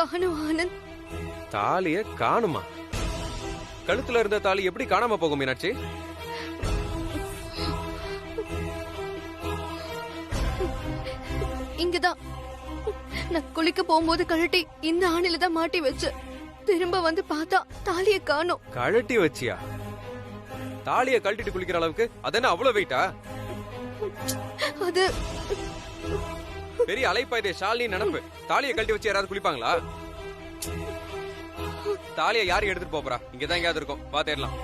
காணும் ஆனந்த். தாலிய காணுமா? கழுத்துல இருந்த தாலி எப்படி காணாம போகும் மீனாட்சி? இங்கதான் நான் குளிக்க போகும்போது கழட்டி இந்த ஆணில தான் மாட்டி வச்சு திரும்ப வந்து பார்த்தா தாலிய காணோம். கழட்டி வச்சியா? தாலிய கழட்டிட்டு குளிக்கிற அளவுக்கு அதென்ன அவ்வளவு வெயிட்டா? அது பெரிய அலைப்பாய்தே ஷாலினி நினைப்பு. தாலிய கழட்டி வச்சு யாராவது குளிப்பாங்களா? தாலிய யாரு எடுத்துட்டு போறா? இங்கதான் எங்கயாவது இருக்கும், பாத்துடலாம்.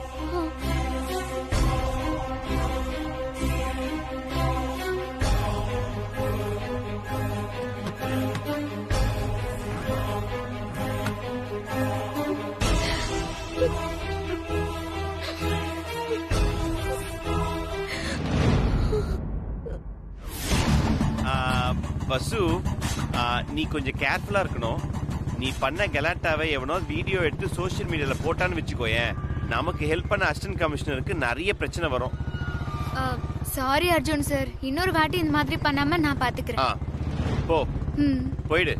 வசு, நீ கொஞ்சம் கேர்ஃபுல்லா இருக்கணும். நீ பண்ண கலாட்டாவை எவனோ வீடியோ எடுத்து சோசியல் மீடியால போட்டான்னு வச்சுக்கோயேன், நமக்கு ஹெல்ப் பண்ண அசிஸ்டன்ட் கமிஷனருக்கு நிறைய பிரச்சனை வரும். சாரி அர்ஜுன் சார், இன்னொரு வாட்டி இந்த மாதிரி பண்ணாம நான் பாத்துக்கிறேன். போ, போயிடு.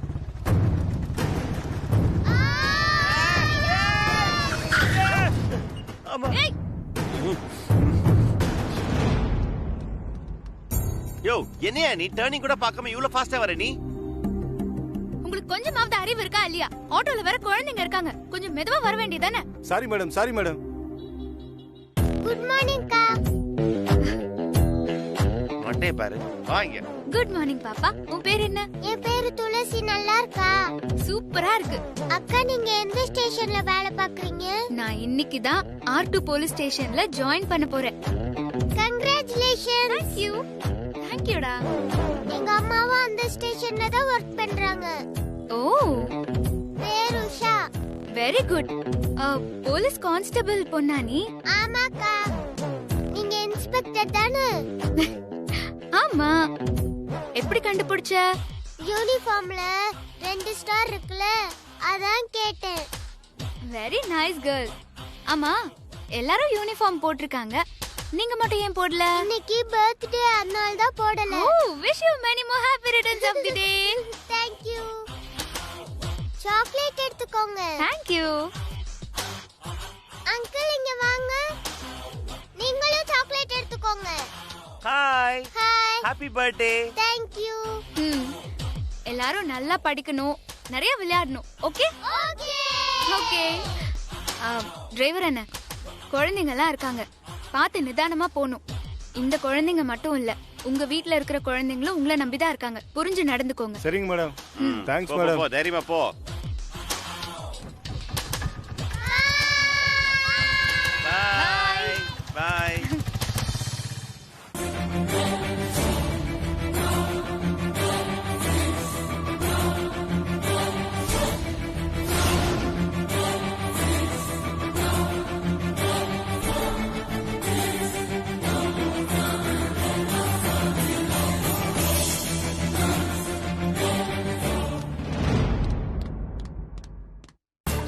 யோ, என்னையா நீ டர்னிங் கூட பார்க்காம இவ்வளவு ஃபாஸ்டா வர? நீ உங்களுக்கு கொஞ்சமாவது அறிவு இருக்கா இல்லையா? ஆட்டோல வேற குழந்தைங்க இருக்காங்க, கொஞ்சம் மெதுவா வர வேண்டியதானே? Sorry madam, sorry madam. Good morning கா. மண்டே பாரு, வாங்க. குட் மார்னிங் பாப்பா. உன் பேர் என்ன? என் பேரு துளசி. நல்லா இருக்கா? சூப்பரா இருக்கு. அக்கா, நீங்க எந்த ஸ்டேஷன்ல வேலை பாக்குறீங்க? நான் இன்னைக்கு தான் R2 போலீஸ் ஸ்டேஷன்ல ஜாயின் பண்ண போறேன். Congratulations. Thank you. Thank you டா. எங்க அம்மாவும் அந்த ஸ்டேஷன்ல தான் வர்க் பண்றாங்க. ஓ, பேரு Usha. Very good. Police constable பொண்ணா நீ? ஆமாக்கா. நீங்க இன்ஸ்பெக்டர் தானே? ஆமா. எப்படி கண்டுபிடிச்ச? யூனிஃபார்ம்ல 2 ஸ்டார் இருக்குல, அதான் கேட்டேன். Very nice girl. ஆமா, எல்லாரும் யூனிஃபார்ம் போட்டிருக்காங்க, நீங்க மட்டும் ஏன் போடல? இன்னைக்கு பர்த்டே, அதனால தான் போடல. ஓ, wish you many more happy returns of the day. Thank you. Chocolate எடுத்துக்கோங்க. Thank you. அங்கிள் இங்க வாங்க. நீங்களும் சாக்லேட் எடுத்துக்கோங்க. Hi. Hi. Happy birthday. Thank you. எல்லாரும் நல்லா படிக்கணும், நிறைய விளையாடணும். ஓகே? ஓகே. ஓகே. டிரைவர் அண்ணா, குழந்தைங்க எல்லாம் இருக்காங்க, பார்த்து நிதானமா போணும். இந்த குழந்தைங்க மட்டும் இல்ல, உங்க வீட்ல இருக்கிற குழந்தைங்களும் உங்களை நம்பிதான் இருக்காங்க, புரிஞ்சு நடந்துக்கோங்க. சரிங்க மேடம். தேங்க்ஸ் போ, மேடம். போ, தைரியமா போ. Bye bye.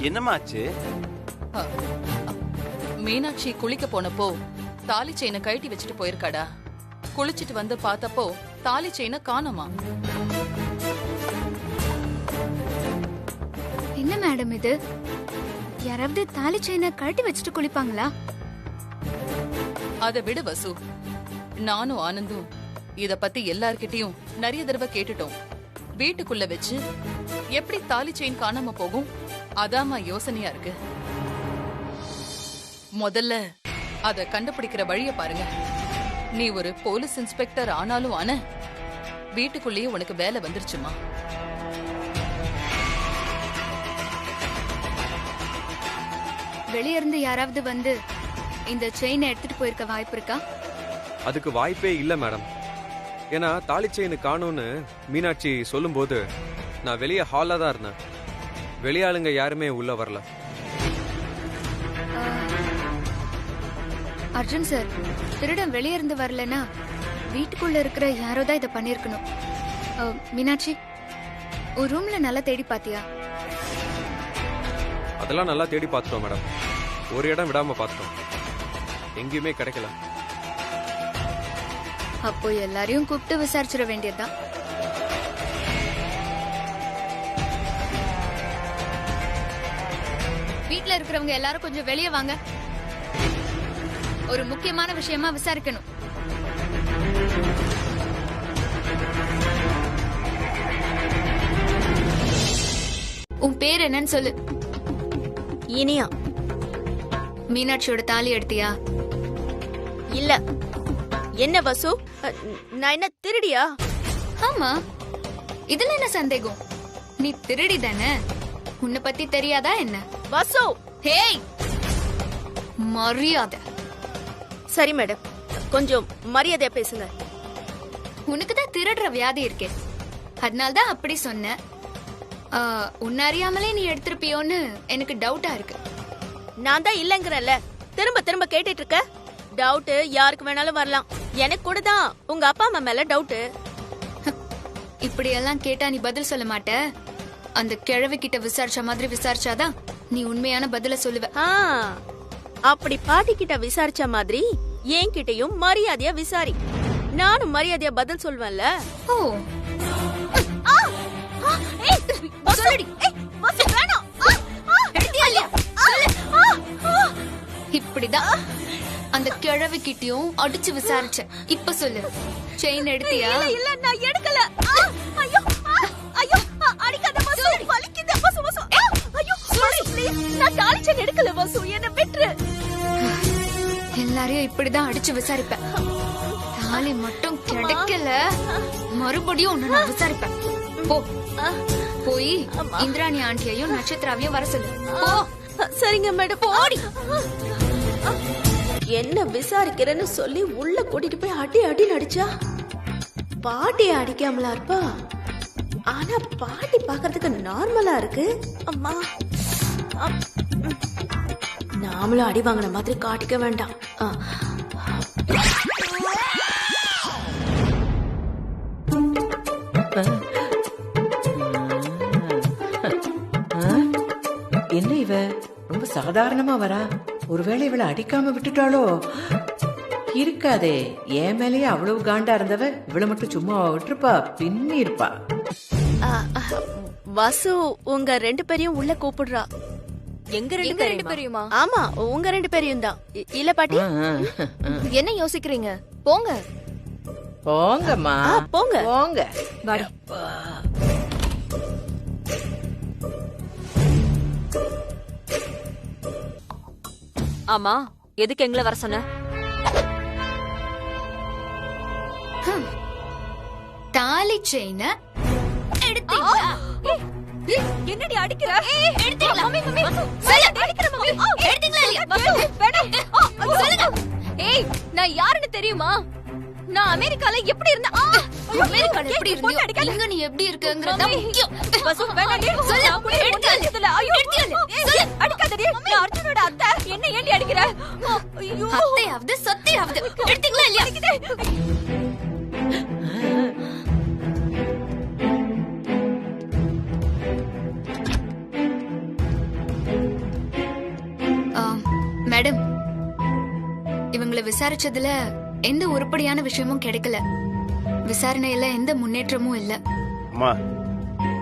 என்னமாச்சு? மீனாட்சி குளிக்க போனப்போ தாலி செயினை கழட்டி வச்சுட்டு போயிருக்காடா. குளிச்சிட்டு வந்து பார்த்தப்போ தாலி செயினை காணோமா. என்ன மேடம் இது? யாராவது தாலி செயினை கழட்டி வச்சுட்டு குளிப்பாங்களா? அதை விடு வசு, நானும் ஆனந்தும் இத பத்தி எல்லார்கிட்டயும் நிறைய தடவை கேட்டுட்டோம். வீட்டுக்குள்ள வச்சு எப்படி தாலி செயின் காணாம போகும்? அதாமா யோசனையா இருக்கு. முதல்ல அத கண்டுபிடிக்கிற வழிய பாருங்க. நீ ஒரு போலீஸ் இன்ஸ்பெக்டர் ஆனாலும் ஆன வீட்டுக்குள்ளேயே உனக்கு வேலை வந்துருச்சுமா. வெளிய இருந்து யாராவது வந்து இந்த செயினை எடுத்துட்டு போயிருக்க வாய்ப்பு இருக்கா? அதுக்கு வாய்ப்பே இல்ல மேடம். ஏன்னா தாலி செயின் காணும்னு மீனாட்சி சொல்லும் போது நான் வெளியே ஹாலா தான் இருந்தேன். வெளியாளுங்க யாருமே உள்ள வரல. அர்ஜுன் சார், திருடன் வெளியே இருந்து வரலன்னா வீட்டுக்குள்ள இருக்கிற யாரோ தான் இதை பண்ணிருக்கணும். மீனாட்சி, ஒரு ரூம்ல நல்லா தேடி பாத்தியா? அதெல்லாம் நல்லா தேடி பார்த்துட்டோம் மேடம். ஒரு இடம் விடாம பார்த்துட்டோம், எங்கேயுமே கிடைக்கல. அப்போ எல்லாரையும் கூப்பிட்டு விசாரிச்சிட வேண்டியதுதான். வீட்ல இருக்கிறவங்க எல்லாரும் கொஞ்சம் வெளியே வாங்க. ஒரு முக்கியமான விஷயமா விசாரிக்கணும். உன் பேர் என்னன்னு சொல்லு. இனியா. மீனாட்சியோட தாலி எடுத்தியா? இல்ல. என்ன வசு, நான் என்ன திருடியா? ஆமா, இதுல என்ன சந்தேகம்? நீ திருடி தானே? உன்னை பத்தி தெரியாதா என்ன? வசு. ஹேய், மரியாதை. சரி மேடம், கொஞ்சம் மரியாதையா பேசுங்க. உனக்கு தான் திருடுற வியாதி இருக்கே, அதனால்தான் அப்படி சொன்ன. உன்னை அறியாமலே நீ எடுத்திருப்பியோன்னு எனக்கு டவுட்டா இருக்கு. நான் தான் இல்லங்கறல, திரும்ப திரும்ப கேட்டுட்டு இருக்க. டவுட் யாருக்கு வேணாலும் வரலாம், எனக்கு கூட தான் உங்க அப்பா அம்மா மேல டவுட். இப்படி எல்லாம் கேட்டா நீ பதில் சொல்ல மாட்ட. அந்த கிழவி கிட்ட விசாரிச்ச மாதிரி விசாரிச்சாதான் நீ உண்மையான பதில சொல்லுவ. அப்படி பாட்டி கிட்ட விசாரிச்ச மாதிரி என்கிட்டயும் மரியாதையா விசாரி. நானும் மரியாதையா பதில் சொல்வேன்ல. ஓ, இப்படிதான் அந்த கிழவி கிட்டயும் அடிச்சு விசாரிச்ச. இப்ப சொல்லு, செயின் எடுத்தியா? இல்ல, நான் எடுக்கல. ஐயோ ஐயோ, அடிக்காத வசு, வலிக்குது வசு வசு. ஐயோ வசு, ப்ளீஸ், நான் தாலி செயின் எடுக்கல வசு, என்ன விட்டுரு. எல்லாரையும் இப்படிதான் அடிச்சு விசாரிப்பேன். தாலி மட்டும் கிடைக்கல, மறுபடியும் உன்னை நான் விசாரிப்பேன். போ, போய் இந்திராணி ஆண்டியையும் நட்சத்திராவையும் வர சொல்லு. போ. சரிங்க மேடம், போடி. என்ன விசாரிக்கிறேன்னு சொல்லி உள்ள கூட்டிட்டு போய் அடி அடி நடிச்சா. பாட்டியை அடிக்காமலா இருப்பா, ஆனா பாட்டி பாக்குறதுக்கு நார்மலா இருக்கு. அம்மா, நாமளும் அடி வாங்கின மாதிரி காட்டிக்க வேண்டாம். என்ன இவ ரொம்ப சாதாரணமா வரா? ஒருவேளை இவளை அடிக்காம விட்டுட்டாளோ? இருக்காதே, என் மேலேயே அவ்வளவு காண்டா இருந்தவ இவளை மட்டும் சும்மா விட்டுருப்பா? பின்னி இருப்பா. வசு உங்க 2 பேரையும் உள்ள கூப்பிடுறா. எங்க 2 பேரையுமா? ஆமா, உங்க 2 பேரையும் தான். இல்ல பாட்டி, என்ன யோசிக்கிறீங்க? போங்க போங்கம்மா, போங்க போங்க. வாடி. ஆமா, எதுக்கு எங்களை வர சொன்ன? தாலி செயின என்னடி அடிக்கிற? ஏய், நான் யாருன்னு தெரியுமா? நான் அமெரிக்கால எப்படி இருந்தேன்? அமெரிக்கால எப்படி இருந்தியோ, இங்க நீ எப்படி இருக்கங்கறத முக்கியம். அர்ஜுனோட அத்தை என்ன ஏண்டி அடிக்கிற? அத்தையாவது சத்தையாவது எடுத்தீங்களா இல்லையா? மேடம், இவங்களை விசாரிச்சதுல எந்த உருப்படியான விஷயமும் கிடைக்கல. விசாரணையில எந்த முன்னேற்றமும் இல்ல. அம்மா,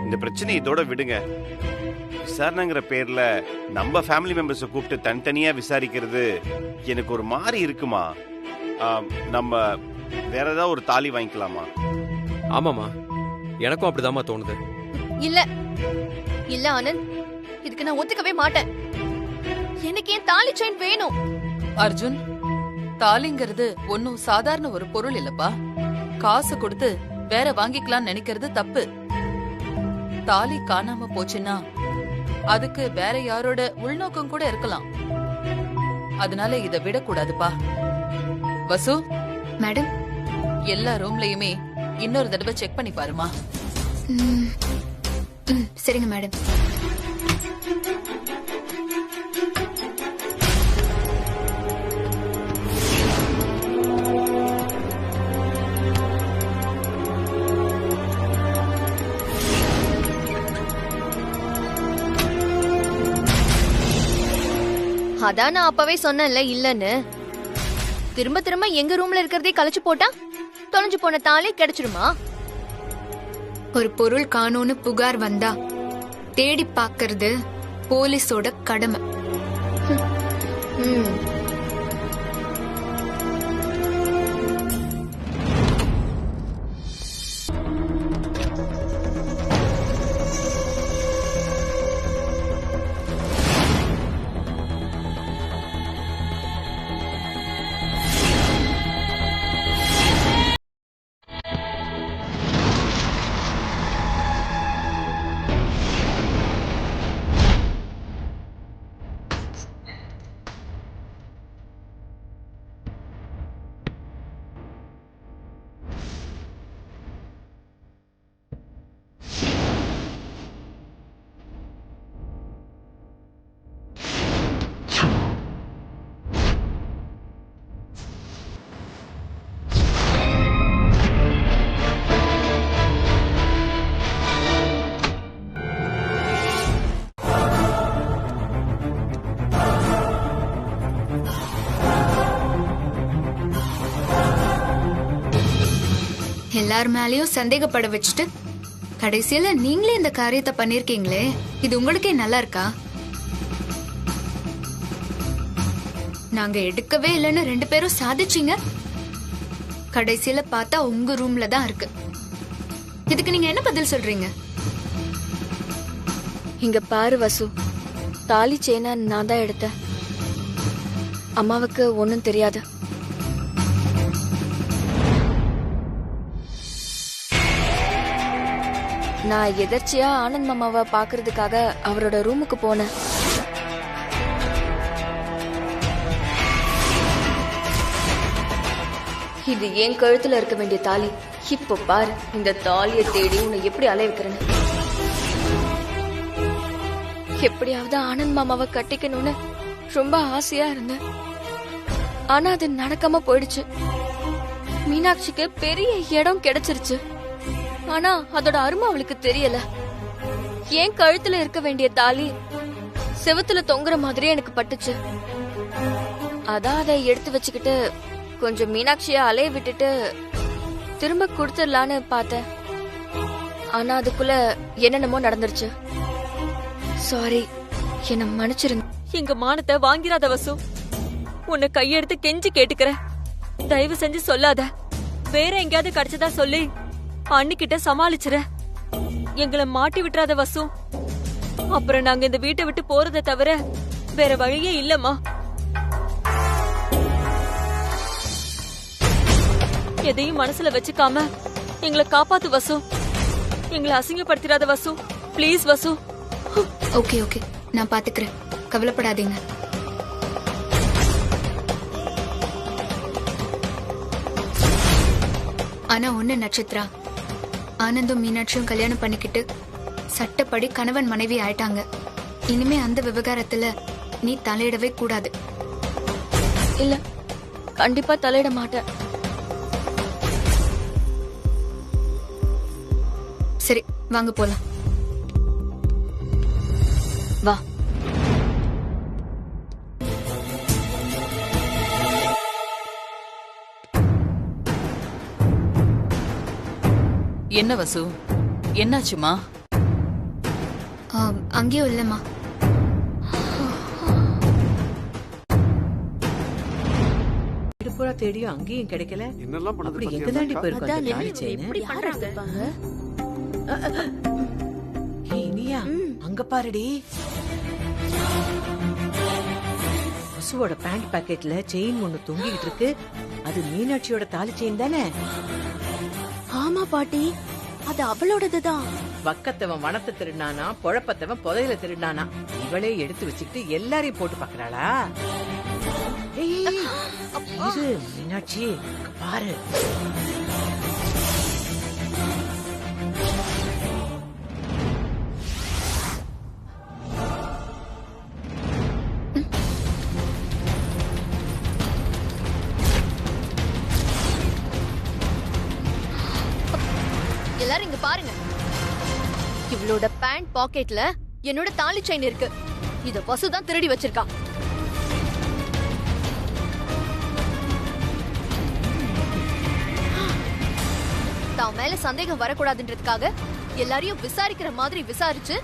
இந்த பிரச்சனை இதோட விடுங்க. விசாரணைங்கிற பேர்ல நம்ம ஃபேமிலி மெம்பர்ஸை கூப்பிட்டு தனித்தனியா விசாரிக்கிறது எனக்கு ஒரு மாதிரி இருக்குமா? நம்ம வேற ஏதாவது ஒரு தாலி வாங்கிக்கலாமா? ஆமாமா, எனக்கும் அப்படிதாம்மா தோணுது. இல்ல இல்ல ஆனந்த், இதுக்கு நான் ஒத்துக்கவே மாட்டேன். எனக்கு ஏன் தாலி செயின் வேணும்? அர்ஜுன், தாலிங்கிறது ஒன்னும் சாதாரண ஒரு பொருள் இல்லப்பா. காசு கொடுத்து வேற வாங்கிக்கலாம்னு நினைக்கிறது தப்பு. தாலி காணாம போச்சுன்னா அதுக்கு வேற யாரோட உள்நோக்கம் கூட இருக்கலாம். அதனால இத விடக்கூடாதுப்பா. வசு மேடம், எல்லா ரூம்லயுமே இன்னொரு தடவை செக் பண்ணி பாருமா. சரிங்க மேடம். அதான் நான் அப்பவே சொன்னேன்ல இல்லன்னு. திரும்ப திரும்ப எங்க ரூம்ல இருக்கிறதே கழிச்சு போட்டா தொலைஞ்சு போன தாலி கிடைச்சிடுமா? ஒரு பொருள் காணோன்னு புகார் வந்தா தேடி பாக்குறது போலீஸோட கடமை. ம். எல்லார் மேலயும் சந்தேகப்பட வச்சுட்டு கடைசியில நீங்களே இந்த காரியத்தை பண்ணிருக்கீங்களே, இது உங்களுக்கே நல்லா இருக்கா? நாங்க எடுக்கவே இல்லைன்னு 2 பேரும் சாதிச்சீங்க. கடைசியில பார்த்தா உங்க ரூம்ல தான் இருக்கு. இதுக்கு நீங்க என்ன பதில் சொல்றீங்க? இங்க பாரு வசு, தாலி செயினை நான் தான் எடுத்தேன். அம்மாவுக்கு ஒன்னும் தெரியாது. நான் எதர்ச்சியா ஆனந்த் மாமாவை பாக்குறதுக்காக அவரோட ரூமுக்கு போனேன். இது என் கழுத்துல இருக்க வேண்டிய தாலி. இப்போ பாரு, இந்த தாலியை தேடி உன்னை எப்படி அலைய வைக்கிறேன்னு. எப்படியாவது ஆனந்த் மாமாவை கட்டிக்கணும்னு ரொம்ப ஆசையா இருந்தேன். ஆனா அது நடக்காம போயிடுச்சு. மீனாட்சிக்கு பெரிய இடம் கிடைச்சிருச்சு. ஆனா அதோட அருமை அவளுக்கு தெரியல. ஏன் கழுத்துல இருக்க வேண்டிய தாலி செவத்துல தொங்குற மாதிரியே எனக்கு பட்டுச்சு. அதான் அதை எடுத்து வச்சுக்கிட்டு கொஞ்சம் மீனாட்சிய அலைய விட்டுட்டு திரும்ப கொடுத்துடலான்னு பார்த்தேன். ஆனா அதுக்குள்ள என்னென்னமோ நடந்துருச்சு. சாரி, என்ன மன்னிச்சிருங்க. எங்க மானத்தை வாங்கிறாத வசு. உன்னை கையெடுத்து கெஞ்சி கேட்டுக்கிறேன். தயவு செஞ்சு சொல்லாத. வேற எங்கேயாவது கிடைச்சதா சொல்லி அண்ணிக்கிட்ட சமாளிச்சுற. எங்களை மாட்டி விட்டுறாத வசு. அப்புறம் நாங்க இந்த வீட்டை விட்டு போறதை தவிர வேற வழியே இல்லம்மா. எதையும் மனசுல வச்சுக்காம எங்களை காப்பாத்து வசு. எங்களை அசிங்கப்படுத்திடாத Vasu. Please Vasu. Okay okay, நான் பாத்துக்கிறேன், கவலைப்படாதீங்க. ஆனா ஒண்ணு நட்சத்திரா, ஆனந்தும் மீனாட்சியும் கல்யாணம் பண்ணிக்கிட்டு சட்டப்படி கணவன் மனைவி ஆயிட்டாங்க. இனிமே அந்த விவகாரத்துல நீ தலையிடவே கூடாது. இல்ல, கண்டிப்பா தலையிட மாட்டேன். சரி, வாங்க போலாம். வா. என்ன வசு, என்னாச்சுமா? அங்கேயும் இல்லம்மா. பூரா தேடியும் அங்கேயும் கிடைக்கல. என்னெல்லாம் பண்ணது அப்படி எங்க தாண்டி போயிருக்கோம் அந்த தாலி செயின்? இனியா அங்க பாருடி. வசுவோட பேண்ட் பாக்கெட்ல செயின் ஒண்ணு தொங்கிட்டு இருக்கு. அது மீனாட்சியோட தாலி செயின் தானே? ஆமா பாட்டி, அது அவளோடதுதான். பக்கத்தவன் வனத்தை திருடினானா, பொழப்பத்தவன் புதையில திருடினானா, இவளே எடுத்து வச்சுக்கிட்டு எல்லாரையும் போட்டு பாக்குறாளா? இது மீனாட்சி பாரு. எல்லாரும் இங்க பாருங்க. இவளோட பேண்ட் பாக்கெட்ல என்னோட தாலி செயின் இருக்கு. இத வசுதான் திருடி வச்சிருக்கா. தான் மேல சந்தேகம் வரக்கூடாதுன்றதுக்காக எல்லாரையும் விசாரிக்கிற மாதிரி விசாரிச்சு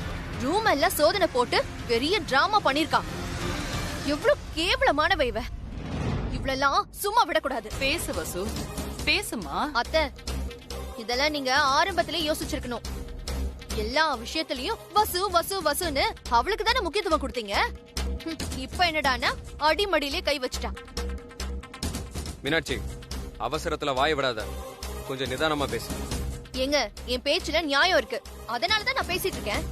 ரூம் எல்லாம் சோதனை போட்டு பெரிய டிராமா பண்ணிருக்கா. எவ்வளவு கேவலமானவ இவ. இவ்வளெல்லாம் சும்மா விடக்கூடாது. பேசு வசு, பேசுமா. அத்தை, இதெல்லாம் நீங்க ஆரம்பத்திலே யோசிச்சிருக்கணும். எல்லா விஷயத்திலயும் வசு வசு வசுன்னு அவளுக்கு தானே முக்கியத்துவம் கொடுத்தீங்க. இப்ப என்னடானா அடிமடியிலே கை வச்சுட்டா. மீனாட்சி, அவசரத்துல வாய விடாத, கொஞ்சம் நிதானமா பேசு. ஏங்க, என் பேச்சுல நியாயம் இருக்கு, அதனாலதான் நான் பேசிட்டு இருக்கேன்.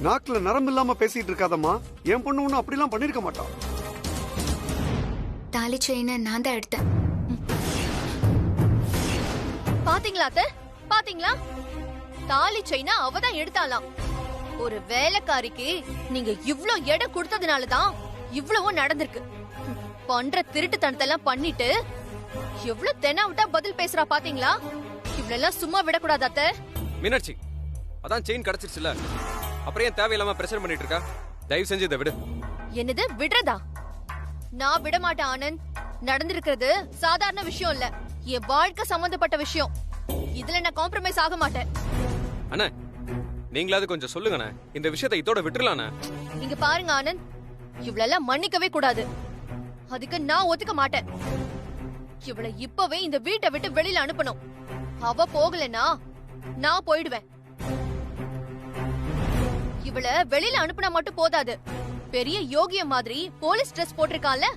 நாக்குல நரம்பு இல்லாம பேசிட்டு இருக்காதம்மா. என் பொண்ணு ஒண்ணும் அப்படிலாம் பண்ணிருக்க மாட்டான். தாலி செயினை நான் தான் எடுத்தேன். பாத்தீங்களா அத்தை, பாத்தீங்களா? தாலி செயினா அவதான் எடுத்தாலாம். ஒரு வேலைக்காரிக்கு நீங்க இவ்ளோ எடை கொடுத்ததுனாலதான் இவ்வளவும் நடந்திருக்கு. பண்ற திருட்டுத்தனத்தெல்லாம் பண்ணிட்டு எவ்வளவு தெனாவிட்டா பதில் பேசுறா பாத்தீங்களா? இவ்வளெல்லாம் சும்மா விடக்கூடாது அத்தை. மீனாட்சி, அதான் செயின் கிடைச்சிருச்சுல, அப்புறம் ஏன் தேவையில்லாம பிரஷர் பண்ணிட்டு இருக்கா? தயவு செஞ்சு இதை விடு. என்னது விடுறதா? நான் விட மாட்டேன் ஆனந்த். நடந்திருக்கிறது சாதாரண விஷயம் இல்ல, என் வாழ்க்கை சம்பந்தப்பட்ட விஷயம். இதுல நான் காம்ப்ரமைஸ் ஆக மாட்டேன். அண்ணா, நீங்களாவது கொஞ்சம் சொல்லுங்கண்ணே, இந்த விஷயத்தை இதோட விட்டுறலாண்ணே. இங்க பாருங்க ஆனந்த், இவ்வளெல்லாம் மன்னிக்கவே கூடாது. அதுக்கு நான் ஒத்துக்க மாட்டேன். இவளை இப்பவே இந்த வீட்டை விட்டு வெளியில அனுப்பணும். அவ போகலனா நான் போயிடுவேன். இவளை வெளியில அனுப்புனா மட்டும் போதாது, பெரிய யோகிய மாதிரி போலீஸ் ட்ரெஸ் போட்டிருக்கான்ல,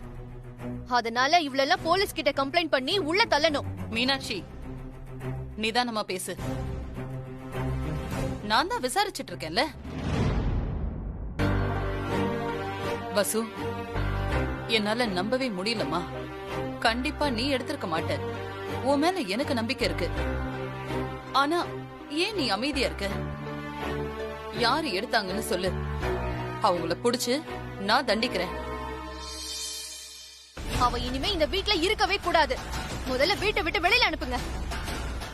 அதனால இவளெல்லாம் போலீஸ் கிட்ட கம்ப்ளைண்ட் பண்ணி உள்ள தள்ளணும். மீனாட்சி, நிதானமா பேசு. நான் தான் விசாரிச்சிட்டு இருக்கேன்ல. வசு, என்னால நம்பவே முடியலமா. கண்டிப்பா நீ எடுத்திருக்க மாட்ட. உன் மேல எனக்கு நம்பிக்கை இருக்கு. ஆனா ஏன் நீ அமைதியா இருக்க? யாரு எடுத்தாங்கன்னு சொல்லு, அவங்கள புடிச்சு நான் தண்டிக்கிறேன். அவ இனிமே இந்த வீட்ல இருக்கவே கூடாது. முதல்ல வீட்டை விட்டு வெளியில அனுப்புங்க.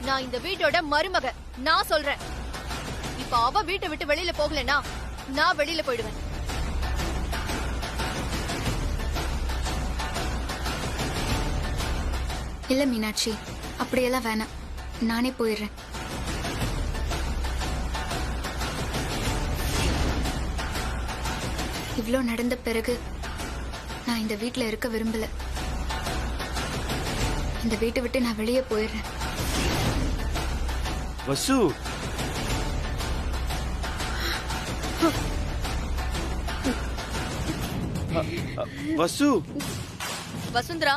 நான் இந்த வீட்டோட மருமக, நான் சொல்றேன். இப்ப அவ வீட்டை விட்டு வெளியில போகலனா நான் வெளியில போயிடுவேன். இல்ல மீனாட்சி, அப்படியெல்லாம் வேணாம், நானே போயிடுறேன். இவ்ளோ நடந்த பிறகு நான் இந்த வீட்ல இருக்க விரும்பல. இந்த வீட்டை விட்டு நான் வெளியே போயிடுறேன். வசு, வசு. வசுந்தரா,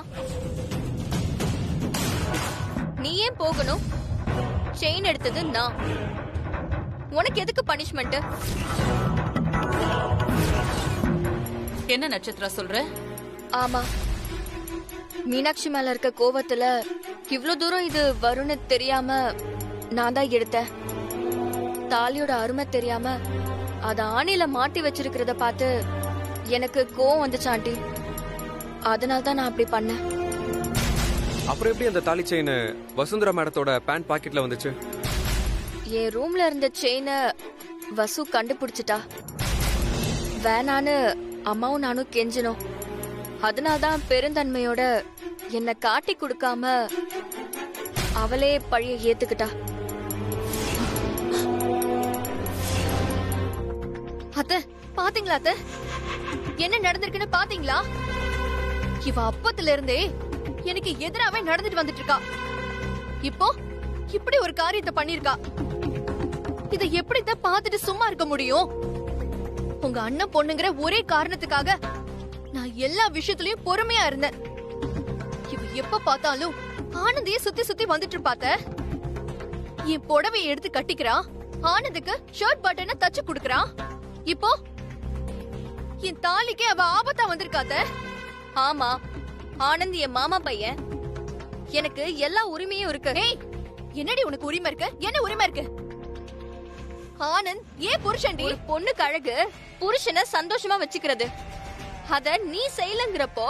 நீ ஏன் போகணும்? செயின் எடுத்தது நான். உனக்கு எதுக்கு பனிஷ்மெண்ட்? என்ன நட்சத்திரா சொல்ற? ஆமா, மீனாட்சி மேல இருக்க கோவத்துல இவ்ளோ தூரம் இது வரும்னு தெரியாம நான் தான் எடுத்தேன். தாலியோட அருமை தெரியாம அத ஆணில மாட்டி வச்சிருக்கிறத பார்த்து எனக்கு கோவம் வந்துச்சு ஆண்டி. அதனால தான் நான் அப்படி பண்ணேன். அப்புறம் எப்படி அந்த தாலி செயின் வசுந்தரா மேடத்தோட பேண்ட் பாக்கெட்ல வந்துச்சு? என் ரூம்ல இருந்த செயினை வசு கண்டுபிடிச்சிட்டா. வேணான்னு அம்மாவும் நானும் கெஞ்சினோம். அதனால்தான் பெருந்தன்மையோட என்ன காட்டி கொடுக்காம அவளே பழிய ஏத்துக்கிட்டா. அத்தை, பாத்தீங்களா அத்தை, என்ன நடந்திருக்குன்னு பாத்தீங்களா? இவ அப்பத்துல இருந்தே எனக்கு எதிராவே நடந்துட்டு வந்துட்டு இருக்கா. இப்போ இப்படி ஒரு காரியத்தை பண்ணிருக்கா. இத எப்படித்தான் பாத்துட்டு சும்மா இருக்க முடியும்? உங்க அண்ணன் பொண்ணுங்கிற ஒரே காரணத்துக்காக நான் எல்லா விஷயத்திலயும் பொறுமையா இருந்தேன். இவ எப்ப பார்த்தாலும் ஆனந்திய சுத்தி சுத்தி வந்துட்டு இருப்பாத்த. என் புடவையை எடுத்து கட்டிக்கிறா, ஆனந்துக்கு ஷர்ட் பட்டனை தச்சு குடுக்கறா. இப்போ என் தாலிக்கு அவ ஆபத்தா வந்திருக்காத்த. ஆமா, ஆனந்த் என் மாமா பையன், எனக்கு எல்லா உரிமையும் இருக்கு. ஏய், என்னடி உனக்கு உரிமை இருக்கு? என்ன உரிமை இருக்கு? ஆனந்த் ஏன் புருஷன்டி? ஒரு பொண்ணுக்கு அழகு புருஷனை சந்தோஷமா வச்சுக்கிறது. அத நீ செய்யலங்கிறப்போ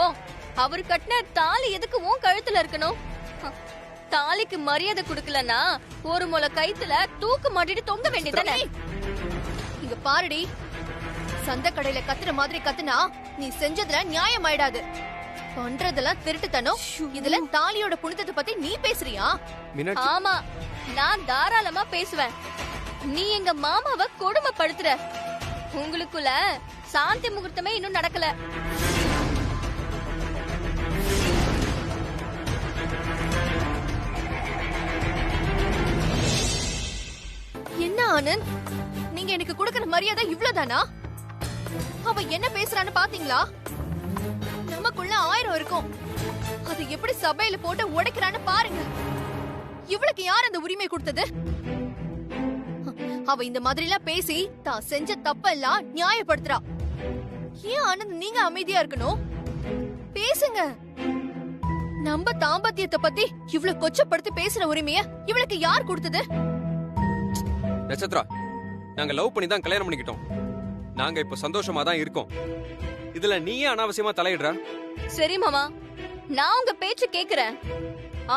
அவர் கட்டின தாலி எதுக்கு உன் கழுத்துல இருக்கணும்? தாலிக்கு மரியாதை கொடுக்கலனா ஒரு முளை கைத்துல தூக்கு மாட்டிட்டு தொங்க வேண்டியதானே? இங்க பாருடி, சந்த கடையில கத்துற மாதிரி கத்துனா நீ செஞ்சதுல நியாயம் ஆயிடாது. பண்றதெல்லாம் திருட்டுத்தனம். இதுல தாலியோட புனிதத்தை பத்தி நீ பேசுறியா? ஆமா, நான் தாராளமா பேசுவேன். நீ எங்க மாமாவை கொடுமைப்படுத்துற. உங்களுக்குள்ள சாந்தி முகூர்த்தமே இன்னும் நடக்கல. ஆனந்த், நீங்க எனக்கு கொடுக்கிற மரியாதை இவ்ளோதானா? அவ என்ன பேசுறான்னு பாத்தீங்களா? நமக்குள்ள 1000 இருக்கும். அது எப்படி சபையில போட்டு உடைக்கிறான்னு பாருங்க. இவளுக்கு யார் அந்த உரிமை கொடுத்தது? அவ இந்த மாதிரி எல்லாம் பேசி தான் செஞ்ச தப்பெல்லாம் நியாயப்படுத்துறா. ஏன் ஆனந்த் நீங்க அமைதியா இருக்கணும்? பேசுங்க. நம்ம தாம்பத்தியத்தை பத்தி இவ்வளவு கொச்சப்படுத்தி பேசுற உரிமைய இவளுக்கு யார் கொடுத்தது? நட்சத்திரா, நாங்க லவ் பண்ணி தான் கல்யாணம் பண்ணிக்கிட்டோம். நாங்க இப்ப சந்தோஷமா தான் இருக்கோம். இதுல நீயே அனாவசியமா தலையிடுற. சரி மாமா, நான் உங்க பேச்சு கேக்குறேன்.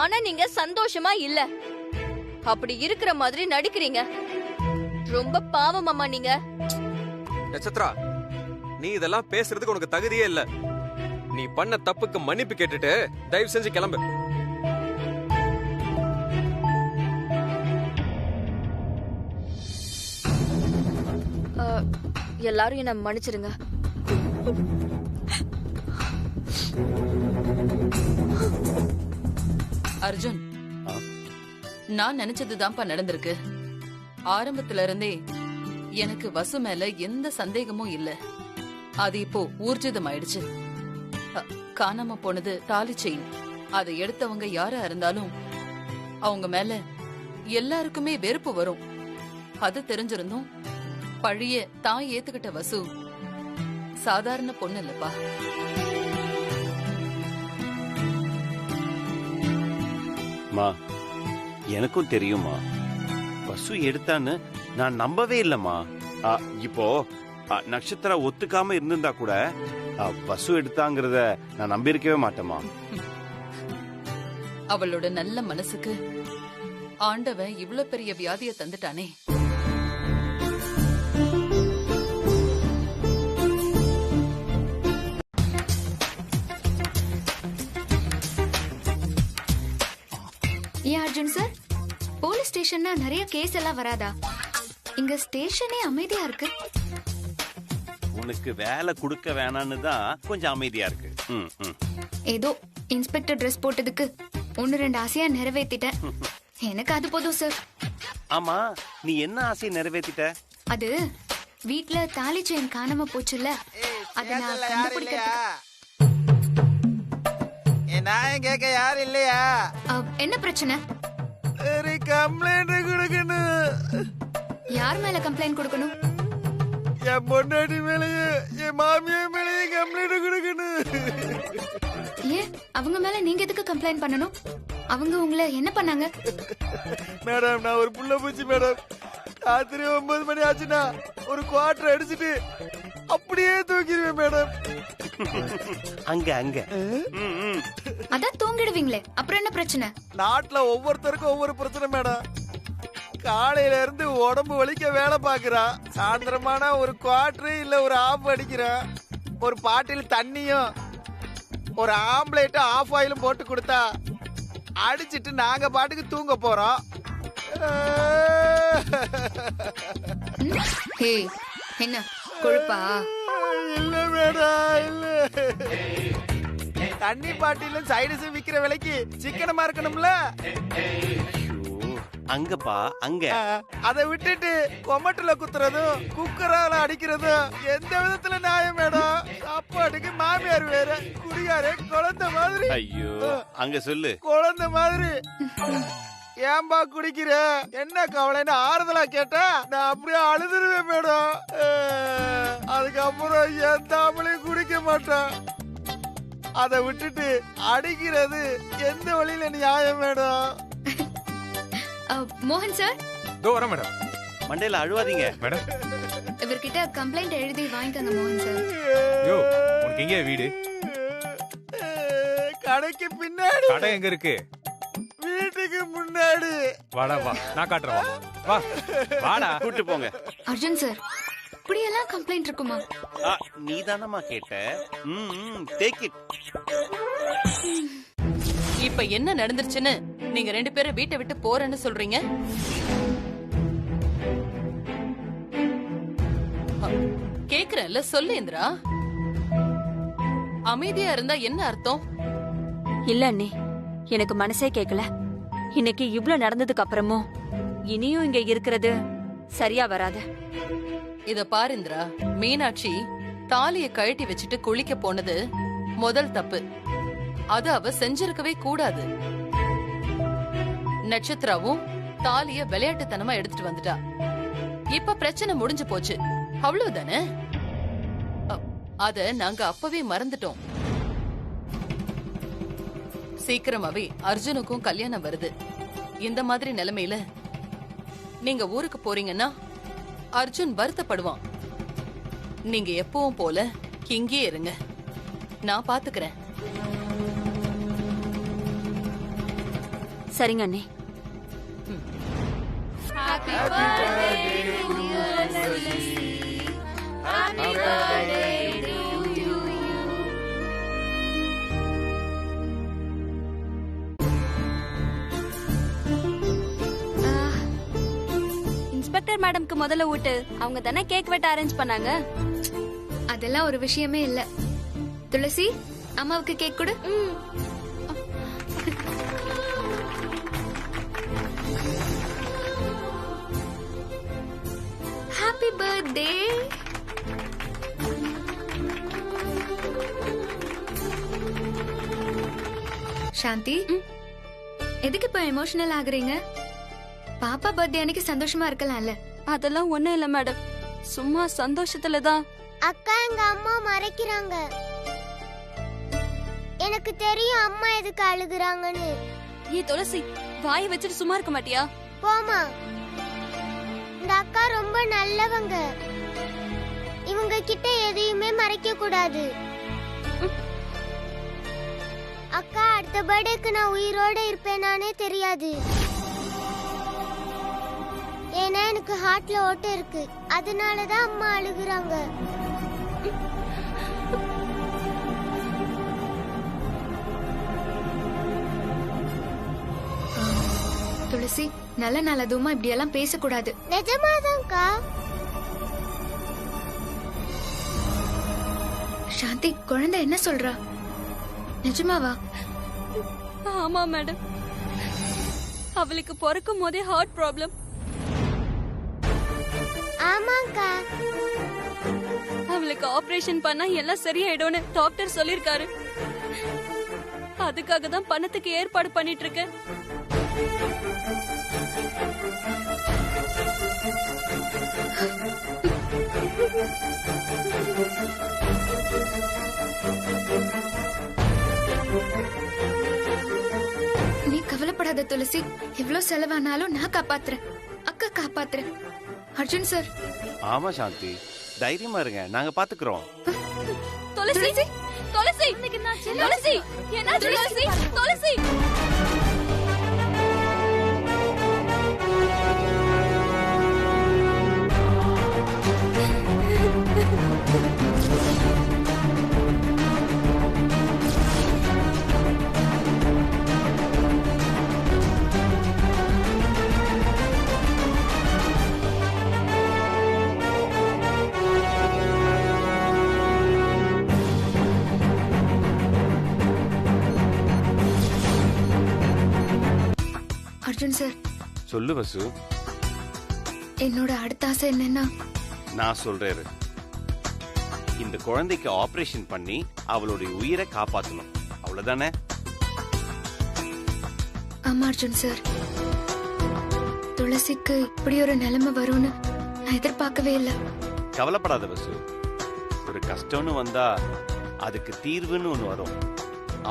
ஆனா நீங்க சந்தோஷமா இல்ல. அப்படி இருக்கிற மாதிரி நடிக்கிறீங்க. ரொம்ப பாவம் மாமா நீங்க. நட்சத்திரா, நீ இதெல்லாம் பேசுறதுக்கு உனக்கு தகுதியே இல்ல. நீ பண்ண தப்புக்கு மன்னிப்பு கேட்டுட்டு தயவு செஞ்சு கிளம்பு. எல்லாரும் என்ன மன்னிச்சிருங்க. அர்ஜுன், நான் நினைச்சதுதான்ப்பா நடந்திருக்கு. ஆரம்பத்துல இருந்தே எனக்கு வசு மேல எந்த சந்தேகமும் இல்ல. அது இப்போ ஊர்ஜிதம் ஆயிடுச்சு. காணாம போனது தாலி செயின். அதை எடுத்தவங்க யாரா இருந்தாலும் அவங்க மேல எல்லாருக்குமே வெறுப்பு வரும். அது தெரிஞ்சிருந்தும் பழிய தான் ஏத்துக்கிட்ட வசு சாதாரண பொண்ணு இல்லப்பா. மா, எனக்கும் தெரியுமா, வசு எடுத்தான்னு நான் நம்பவே இல்லம்மா. இப்போ நட்சத்திரா ஒத்துக்காம இருந்திருந்தா கூட வசு எடுத்தாங்கிறத நான் நம்பியிருக்கவே மாட்டேமா. அவளோட நல்ல மனசுக்கு ஆண்டவன் இவ்வளவு பெரிய வியாதியை தந்துட்டானே. ஏன் அர்ஜுன் சார், போலீஸ் ஸ்டேஷன்னா நிறைய கேஸ் எல்லாம் வராதா? இங்க ஸ்டேஷனே அமைதியா இருக்கு. உனக்கு வேலை கொடுக்க வேணான்னு தான் கொஞ்சம் அமைதியா இருக்கு. ஏதோ இன்ஸ்பெக்டர் ட்ரெஸ் போட்டதுக்கு 1-2 ஆசையா நிறைவேத்திட்டேன். எனக்கு அது போதும் சார். ஆமா, நீ என்ன ஆசையை நிறைவேத்திட்ட? அது வீட்ல தாலி செயின் காணாம போச்சுல்ல, அத நான் கண்டுபிடிக்கிறதுக்கு. நான் கேட்க யாரும் இல்லையா? என்ன பிரச்சனை? கம்ப்ளைண்ட் கொடுக்கணும். யார் மேல கம்ப்ளைண்ட் கொடுக்கணும்? என் பொண்டாட்டி மேலயே என் மாமியா மேலயே கம்ப்ளைண்ட் கொடுக்கணும். ஏன் அவங்க மேல நீங்க எதுக்கு கம்ப்ளைண்ட் பண்ணணும்? அவங்க உங்களை என்ன பண்ணாங்க? மேடம், நான் ஒரு புள்ள பூச்சி மேடம். ராத்திரி 9 மணி ஆச்சுன்னா ஒரு குவார்டர் அடிச்சுட்டு அப்படியே தூக்கிடுவேன் மேடம். அங்க அங்க அதான் தூங்கிடுவீங்களே, அப்புறம் என்ன பிரச்சனை? நாட்டுல ஒவ்வொருத்தருக்கும் ஒவ்வொரு பிரச்சனை மேடம். காலையில இருந்து உடம்பு வலிக்க வேலை பாக்குறான். சாயந்தரமான ஒரு குவார்டர் இல்ல ஒரு ஆஃப் அடிக்கிறான். ஒரு பாட்டில் தண்ணியும் ஒரு ஆம்லேட்டும் ஆஃப் ஆயிலும் போட்டு கொடுத்தா அடிச்சிட்டு நாங்க பாட்டுக்கு தூங்க போறோம். என்ன கொழுப்பா? இல்ல மேடம், இல்ல. தண்ணி பாட்டிலும் சைடுஸ் விக்கிற விலைக்கு சிக்கனமா இருக்கணும்ல. அங்கப்பா அங்க. அதை விட்டுட்டு கொமட்டுல குத்துறதும் குக்கரால அடிக்கிறதும் எந்த விதத்துல நியாயம் மேடம்? சாப்பாட்டுக்கு மாமியார் வேற, குடிகார குழந்தை மாதிரி. ஐயோ, அங்க சொல்லு. குழந்தை மாதிரி ஏன்பா குடிக்கிற, என்ன கவலைன்னு ஆறுதலா கேட்டா நான் அப்படியே அழுதுருவேன் மேடம். அதுக்கப்புறம் எந்த ஆம்பளையும் குடிக்க மாட்டான். அதை விட்டுட்டு அடிக்கிறது எந்த வழியில நியாயம் மேடம்? மோகன் சார், வர மேடம். மண்டையில அழுவாதீங்க மேடம். இவர்கிட்ட கம்ப்ளைண்ட் எழுதி வாங்கிக்கோங்க மோகன் சார். யோ, உனக்கு எங்க வீடு? கடைக்கு பின்னாடி. கடை எங்க இருக்கு? வீட்டுக்கு முன்னாடி. வாடா வா, நான் காட்டுறேன். வா வாடா, கூட்டு போங்க. அர்ஜுன் சார், இப்படியெல்லாம் கம்ப்ளைண்ட் இருக்குமா? நீதானமா கேட்ட. Take it. இப்ப என்ன நடந்துருச்சுன்னு நீங்க 2 பேரும் வீட்டை விட்டு போறேன்னு சொல்றீங்க? கேக்குறேன்ல, சொல்லு இந்திரா. அமைதியா இருந்தா என்ன அர்த்தம்? இல்ல அண்ணே, எனக்கு மனசே கேட்கல. இன்னைக்கு இவ்ளோ நடந்ததுக்கு அப்புறமும் இனியும் இங்க இருக்கிறது சரியா வராது. இத பாரு இந்திரா, மீனாட்சி தாலிய கழட்டி வச்சுட்டு குளிக்க போனது முதல் தப்பு. அது அவ செஞ்சிருக்கவே கூடாது. நட்சத்திராவும் தாலிய விளையாட்டுத்தனமா எடுத்துட்டு வந்துட்டா. இப்ப பிரச்சனை முடிஞ்சு போச்சு, அவ்வளவுதானே? அத நாங்க அப்பவே மறந்துட்டோம். சீக்கிரமாவே அர்ஜுனுக்கும் கல்யாணம் வருது. இந்த மாதிரி நிலைமையில நீங்க ஊருக்கு போறீங்கன்னா அர்ஜுன் வருத்தப்படுவான். நீங்க எப்பவும் போல இங்கே இருங்க, நான் பாத்துக்கிறேன். சரிங்க அண்ணே. இன்ஸ்பெக்டர் மேடம்க்கு முதல்ல ஊட்டு. அவங்க தானே கேக் வெட்ட அரேஞ்ச் பண்ணாங்க. அதெல்லாம் ஒரு விஷயமே இல்ல. துளசி, அம்மாவுக்கு கேக் கொடு. Happy birthday. சாந்தி, எதுக்கு இப்ப எமோஷனல் ஆகுறீங்க? பாப்பா பர்த்டே அன்னைக்கு சந்தோஷமா இருக்கலாம்ல. அதெல்லாம் ஒண்ணும் இல்ல மேடம், சும்மா சந்தோஷத்துலதான். அக்கா, எங்க அம்மா மறைக்கிறாங்க. எனக்கு தெரியும் அம்மா எதுக்கு அழுகுறாங்கன்னு. ஏ துளசி, வாயை வச்சுட்டு சும்மா இருக்க மாட்டியா? போமா, இந்த அக்கா ரொம்ப நல்லவங்க. இவங்க கிட்ட எதையுமே மறைக்க கூடாது. அக்கா, அடுத்த பர்த்டேக்கு நான் உயிரோட இருப்பேனானே தெரியாது. ஏன்னா எனக்கு ஹார்ட்ல ஓட்டை இருக்கு. அதனாலதான் அம்மா அழுகுறாங்க. துளசி, நல்ல நாள் அதுவுமா இப்படி எல்லாம் பேசக்கூடாது. நிஜமாதான்க்கா. சாந்தி, குழந்தை என்ன சொல்றா? நிஜமாவா? ஆமா மேடம், அவளுக்கு பிறக்கும் போதே ஹார்ட் ப்ராப்ளம். ஆமாக்கா. அவளுக்கு ஆபரேஷன் பண்ணா எல்லாம் சரியாயிடும்னு டாக்டர் சொல்லிருக்காரு. அதுக்காக தான் பணத்துக்கு ஏற்பாடு பண்ணிட்டு இருக்கேன். நீ கவலைப்படாத துளசி, எவ்வளவு செலவானாலும் நான் காப்பாத்துறேன். அக்கா காப்பாத்துறேன். அர்ஜுன் சார். ஆமா சாந்தி, தைரியமா இருங்க, நாங்க பாத்துக்கிறோம். துளசி, துளசி, துளசி, என்ன துளசி, துளசி. அர்ஜுன் சார். சொல்லு வசு. என்னோட அடுத்த ஆசை என்னன்னா, நான் சொல்றேன், இந்த குழந்தைக்கு ஆபரேஷன் பண்ணி அவளுடைய உயிரை காப்பாத்தணும், அவ்வளவுதானே? ஆமா அர்ஜுன் சார். துளசிக்கு இப்படி ஒரு நிலைமை வரும்னு நான் எதிர்பார்க்கவே இல்லை. கவலைப்படாத வசு, ஒரு கஷ்டம்னு வந்தா அதுக்கு தீர்வுன்னு ஒண்ணு வரும்.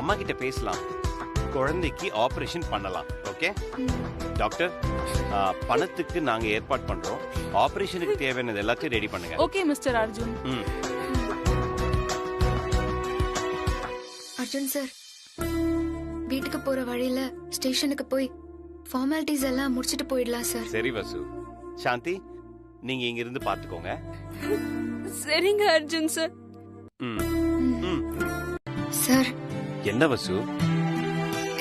அம்மா கிட்ட பேசலாம், குழந்தைக்கு ஆபரேஷன் பண்ணலாம். ஓகே டாக்டர், பணத்துக்கு நாங்க ஏற்பாடு பண்றோம். ஆபரேஷனுக்கு தேவையானது எல்லாத்தையும் ரெடி பண்ணுங்க. Okay mister Arjun. Arjun sir, வீட்டுக்கு போற வழியில ஸ்டேஷனுக்கு போய் ஃபார்மாலிட்டிஸ் எல்லாம் முடிச்சிட்டு போயிடலாம் சார். சரி வசு. சாந்தி, நீங்க இங்க இருந்து பாத்துக்கோங்க. சரிங்க அர்ஜுன் சார். சார். என்ன வசு?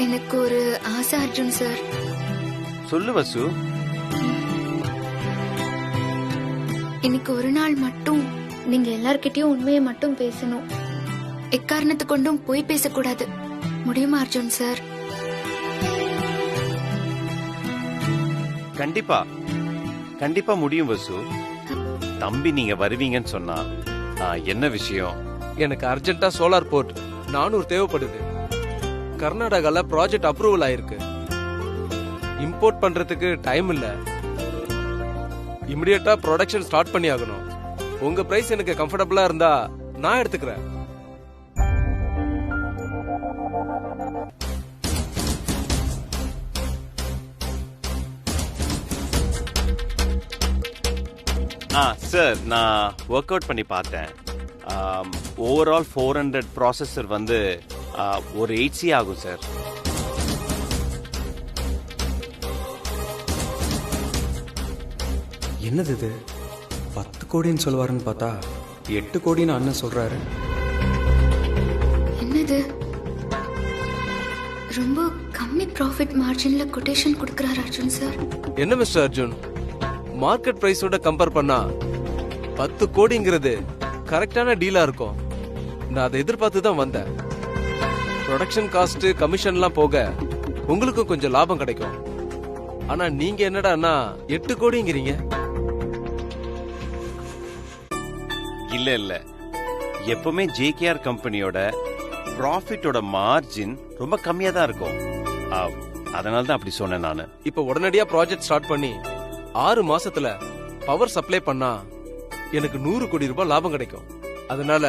எனக்கு ஒரு ஆசை அர்ஜுன் சார். சொல்லு வசு. இன்னைக்கு ஒரு நாள் மட்டும் நீங்க எல்லார்கிட்டயும் உண்மையை மட்டும் பேசணும். எக்காரணத்து கொண்டும் போய் பேசக்கூடாது. முடியுமா அர்ஜுன் சார்? கண்டிப்பா. கண்டிப்பா முடியும் வசு. தம்பி நீங்க வருவீங்கன்னு சொன்னா என்ன விஷயம்? எனக்கு அர்ஜென்ட்டா சோலார் போர்ட் 400 தேவைப்படுது. கர்நாடகால ப்ராஜெக்ட் அப்ரூவல் ஆயிருக்கு. இம்போர்ட் பண்றதுக்கு டைம் இல்ல. இமிடியேட்டா ப்ரொடக்ஷன் ஸ்டார்ட் பண்ணி ஆகணும். உங்க பிரைஸ் எனக்கு கம்ஃபர்டபுளா இருந்தா நான் எடுத்துக்கிறேன். சார் நான் ஒர்க் அவுட் பண்ணி பார்த்தேன். ஓவரால் 400 ப்ராசஸர் வந்து ஒரு 8C ஆகும் சார். என்னது இது 10 கோடின்னு சொல்லுவாருன்னு பார்த்தா 8 கோடின்னு அண்ணன் சொல்றாரு. என்னது ரொம்ப கம்மி ப்ராஃபிட் மார்ஜின்ல கொட்டேஷன் கொடுக்கறாரு அர்ஜுன் சார். என்ன மிஸ்டர் அர்ஜுன், மார்க்கெட் பிரைஸோட கம்பேர் பண்ணா 10 கோடிங்கிறது கரெக்டான டீலா இருக்கும். நான் அதை எதிர்பார்த்து தான் வந்தேன். ப்ரொடக்ஷன் காஸ்ட் கமிஷன்லாம் போக உங்களுக்கும் கொஞ்சம் லாபம் கிடைக்கும். ஆனா நீங்க என்னடான்னா 8 கோடிங்கிறீங்க. இல்ல எப்பவுமே ஜேகேஆர் கம்பெனியோட ப்ராஃபிட்டோட மார்ஜின் ரொம்ப கம்மியா தான் இருக்கும். அதனால தான் அப்படி சொன்னேன் நானு. இப்ப உடனடியா ப்ராஜெக்ட் ஸ்டார்ட் பண்ணி 6 மாசத்துல பவர் சப்ளை பண்ணா எனக்கு 100 கோடி ரூபாய் லாபம் கிடைக்கும். அதனால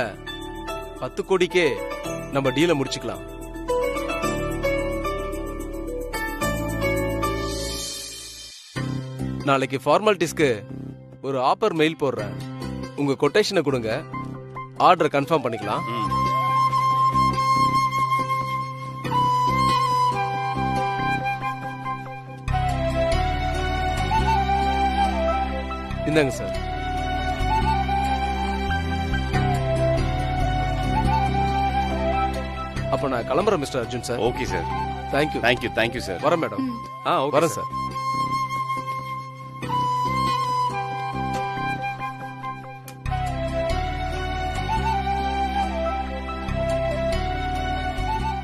10 கோடிக்கே நம்ம டீலை முடிச்சுக்கலாம். நாளைக்கு ஃபார்மாலிட்டிஸ்க்கு ஒரு ஆஃபர் மெயில் போடுறேன். உங்க கொட்டேஷனை கொடுங்க, ஆர்டர் கன்ஃபார்ம் பண்ணிக்கலாம். இந்தாங்க சார். அப்ப நான் கிளம்புறேன் mister Arjun sir. Okay sir. Thank you sir. வரேன் மேடம். வரேன் சார்.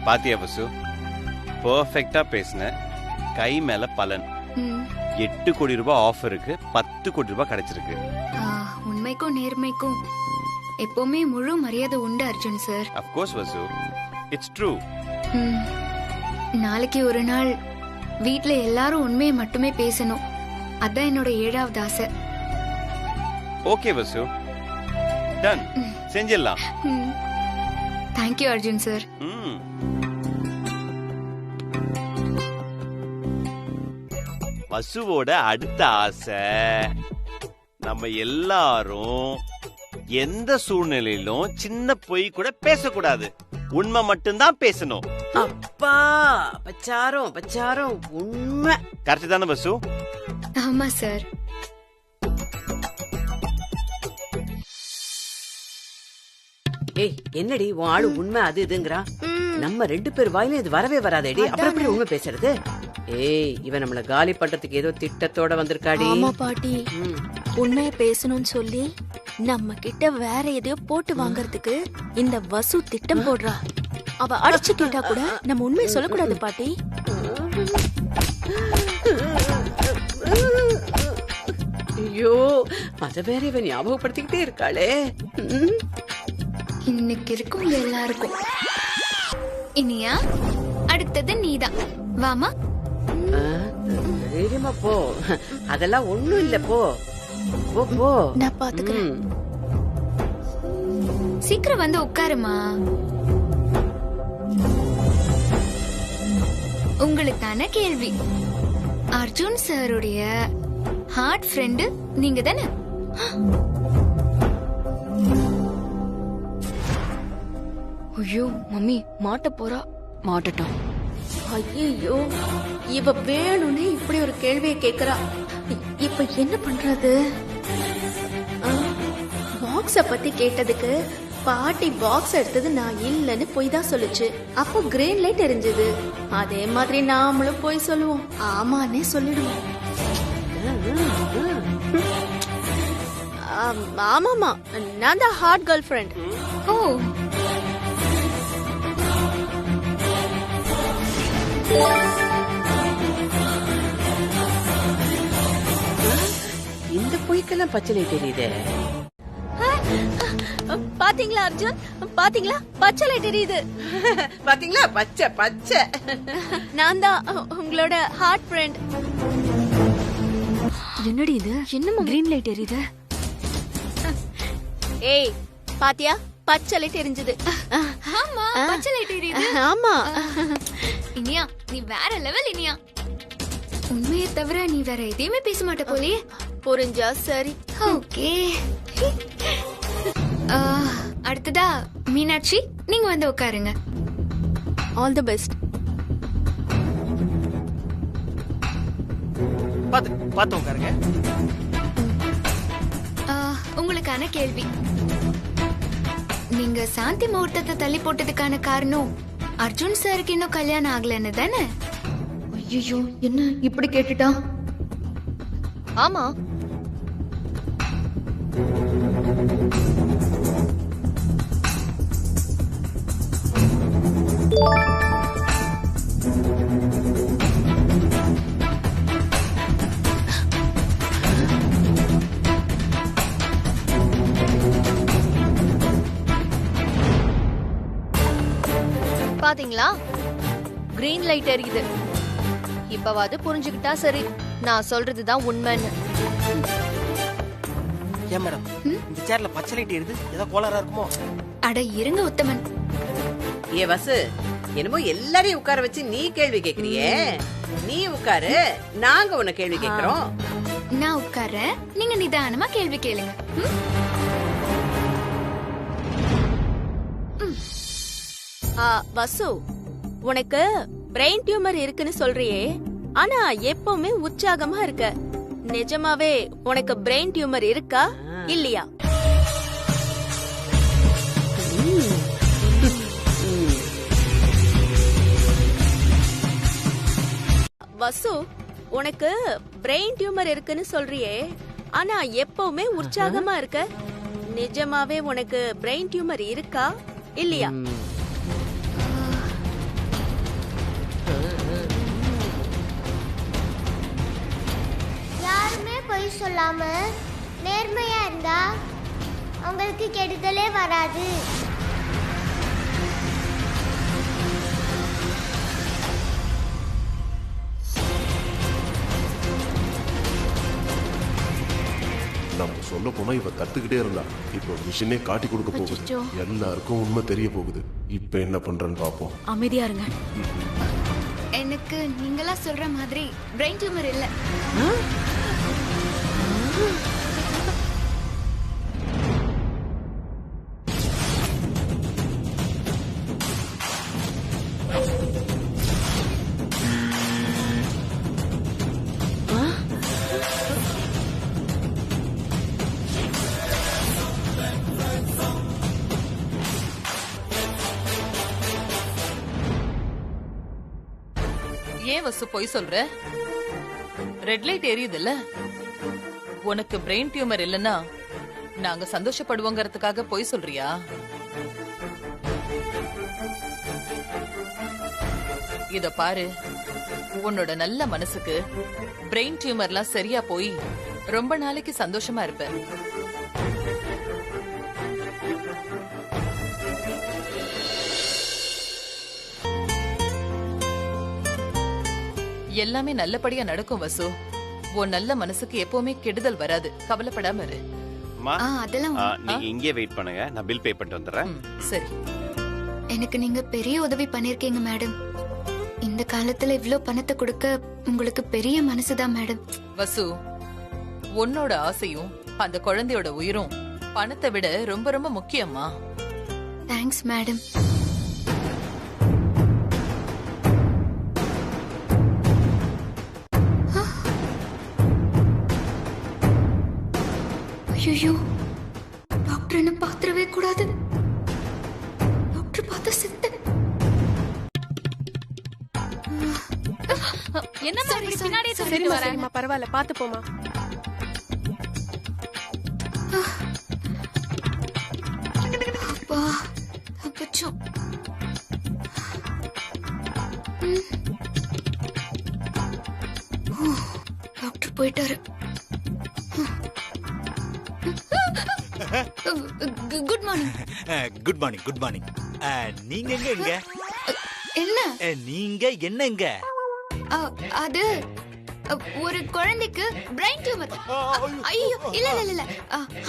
பாத்தியா வசு, பெர்ஃபெக்ட்டா பேசின. கை மேல பலன். 8 கோடி ரூபாய் ஆஃபருக்கு 10 கோடி ரூபாய் கிடைச்சிருக்கு. உண்மைக்கும் நேர்மைக்கும் எப்பவுமே முழு மரியாதை உண்டு Arjun sir. Of course Vasu, it's true. நாளைக்கு ஒரு நாள் வீட்ல எல்லாரும் உண்மையை மட்டுமே பேசணும். அதான் என்னோட 7வது ஆசை. Okay Vasu, done. செஞ்சிடலாம். Thank you Arjun sir. வசுவோட அடுத்த ஆசை, நம்ம எல்லாரும் எந்த சூழ்நிலையிலும் சின்ன பொய் கூட பேசக்கூடாது. உண்மை மட்டும்தான் பேசணும். அப்பா பச்சாரம் உண்மை. கரெக்ட் தானே வசு? ஆமா சார். ஏய் என்னடி உன் ஆளு உண்மை அது இதுங்கறா? நம்ம 2 பேர் வாயில இது வரவே வராதேடி. அப்புறம் எப்படி உண்மை பேசுறது? ஏய் இவன் நம்மள காலி பண்றதுக்கு ஏதோ திட்டத்தோட வந்திருக்காடி. ஆமா பாட்டி, உண்மையை பேசணும்னு சொல்லி நம்ம கிட்ட வேற எதையோ போட்டு வாங்கறதுக்கு இந்த வசு திட்டம் போடுறா. அவ அடிச்சு கேட்டா கூட நம்ம உண்மையை சொல்லக்கூடாது பாட்டி. ஐயோ அத வேற இவன் ஞாபகப்படுத்திக்கிட்டே இருக்காளே. இன்னைக்கு இருக்கும் எல்லாருக்கும். இனியா அடுத்தது நீதான். வாமா. தைரியமா போ. அதெல்லாம் ஒண்ணும் இல்ல. போ போ போ. நான் பாத்துக்கிறேன். சீக்கிரம் வந்து உட்காருமா. உங்களுக்கான கேள்வி. அர்ஜுன் சாருடைய ஹார்ட் ஃப்ரெண்டு நீங்க தானே? ஐயோ மம்மி மாட்ட போறா. மாட்டட்டும். ஐயோ இவ வேணும்னே இப்படி ஒரு கேள்வியை கேக்குறா. இப்ப என்ன பண்றது? பாக்ஸ பத்தி கேட்டதுக்கு பாட்டி பாக்ஸ் எடுத்தது நான் இல்லன்னு போய் தான் சொல்லுச்சு. அப்போ கிரீன் லைட் எரிஞ்சது. அதே மாதிரி நாமளும் போய் சொல்லுவோம், ஆமான்னே சொல்லிடுவோம். ஆமாமா, நான் தான் ஹார்ட் கேர்ள் ஃப்ரெண்ட். ஓ எனக்கெல்லாம் பச்சை லைட் எரியுதே. பாத்தீங்களா அர்ஜுன், பாத்தீங்களா பச்சை லைட் எரியுது. பாத்தீங்களா பச்சை பச்சை. நான் தான் உங்களோட ஹார்ட் ஃப்ரெண்ட். என்னடி இது? என்னமா கிரீன் லைட் எரியுது? ஏய் பாத்தியா, பச்சை லைட் எரிஞ்சது. ஆமா, பச்சை லைட் எரியுது. ஆமா இனியா, நீ வேற லெவல் இனியா. உண்மையை தவிர நீ வேற எதையுமே பேச மாட்ட போலயே. புரிஞ்சா சரி. ஓகே. அடுத்ததா மீனாட்சி, நீங்க வந்து உட்காருங்க. All the best. பாத்து உட்காருங்க. உங்களுக்கான கேள்வி. நீங்க சாந்தி முகூர்த்தத்தை தள்ளி போட்டதுக்கான காரணம் அர்ஜுன் சாருக்கு இன்னும் கல்யாணம் ஆகலன்னு தானே? ஐயோ, என்ன இப்படி கேட்டுட்டான்? ஆமா, பாத்தீங்களா, கிரீன் லைட் எரியுது. இப்பவாது புரிஞ்சுக்கிட்டா சரி, நான் சொல்றதுதான் உண்மைன்னு. ஏன் மேடம் இந்த சேர்ல பச்சை லைட் எரியுது? ஏதோ கோளாறா இருக்குமோ? அட இருங்க உத்தமன். ஏ வசு, என்னமோ எல்லாரையும் உட்கார வச்சு நீ கேள்வி கேக்குறியே. நீ உட்காரு, நாங்க உன்னை கேள்வி கேக்குறோம். நான் உட்கார, நீங்க நிதானமா கேள்வி கேளுங்க. வசு, உனக்கு பிரெயின் டியூமர் இருக்குன்னு சொல்றியே, ஆனா எப்பவுமே உற்சாகமா இருக்க. நிஜமாவே உனக்கு பிரெயின் டியூமர் இருக்கா இல்லையா? வசு, உனக்கு பிரெயின் டியூமர் இருக்குன்னு சொல்றியே, ஆனா எப்பவுமே உற்சாகமா இருக்க. நிஜமாவே உனக்கு பிரெயின் டியூமர் இருக்கா இல்லையா? யாருமே பொய் சொல்லாம நேர்மையா இருந்தா அவங்களுக்கு கெடுதலே வராது. நம்ம சொல்ல போனா இவ கத்துக்கிட்டே இருந்தா. இப்போ மிஷினே காட்டி கொடுக்க போகுது. எல்லாருக்கும் உண்மை தெரிய போகுது. இப்ப என்ன பண்றன்னு பாப்போம். அமைதியா இருங்க. எனக்கு நீங்களா சொல்ற மாதிரி பிரெயின் டியூமர் இல்ல. ஏன் வசு பொய் சொல்ற? ரெட் லைட் எரியுதுல்ல? உனக்கு பிரெயின் டியூமர் இல்லனா நாங்க சந்தோஷப்படுவோங்கிறதுக்காக பொய் சொல்றியா? இத பாரு, உன்னோட நல்ல மனசுக்கு பிரெயின் டியூமர்லாம் சரியா போய் ரொம்ப நாளைக்கு சந்தோஷமா இருப்ப. எல்லாமே நல்லபடியா நடக்கும் வசு. உன் நல்ல மனசுக்கு எப்பவுமே கெடுதல் வராது. கவலைப்படாம இரு. நீங்க இங்கே வெயிட் பண்ணுங்க, நான் பில் பே பண்ணிட்டு வந்துடுறேன். சரி. எனக்கு நீங்க பெரிய உதவி பண்ணிருக்கீங்க மேடம். இந்த காலத்துல இவ்ளோ பணத்தை கொடுக்க உங்களுக்கு பெரிய மனசுதான் மேடம். வசு, உன்னோட ஆசையும் அந்த குழந்தையோட உயிரும் பணத்தை விட ரொம்ப ரொம்ப முக்கியமா. Thanks madam. ஐயோ, டாக்டர் என்ன பாத்திரவே கூடாது. டாக்டர் பார்த்த செத்த. என்ன மாதிரி பின்னாடியே சொல்லிட்டு வரேன். பரவாயில்ல, பாத்து போமா. அப்பா, தப்பிச்சோம். டாக்டர் போயிட்டாரு. Good morning. Good morning good morning. நீங்க எங்க என்ன நீங்க என்னங்க? அது ஒரு குழந்தைக்கு பிரைன் டியூமர். ஐயோ இல்ல இல்ல இல்ல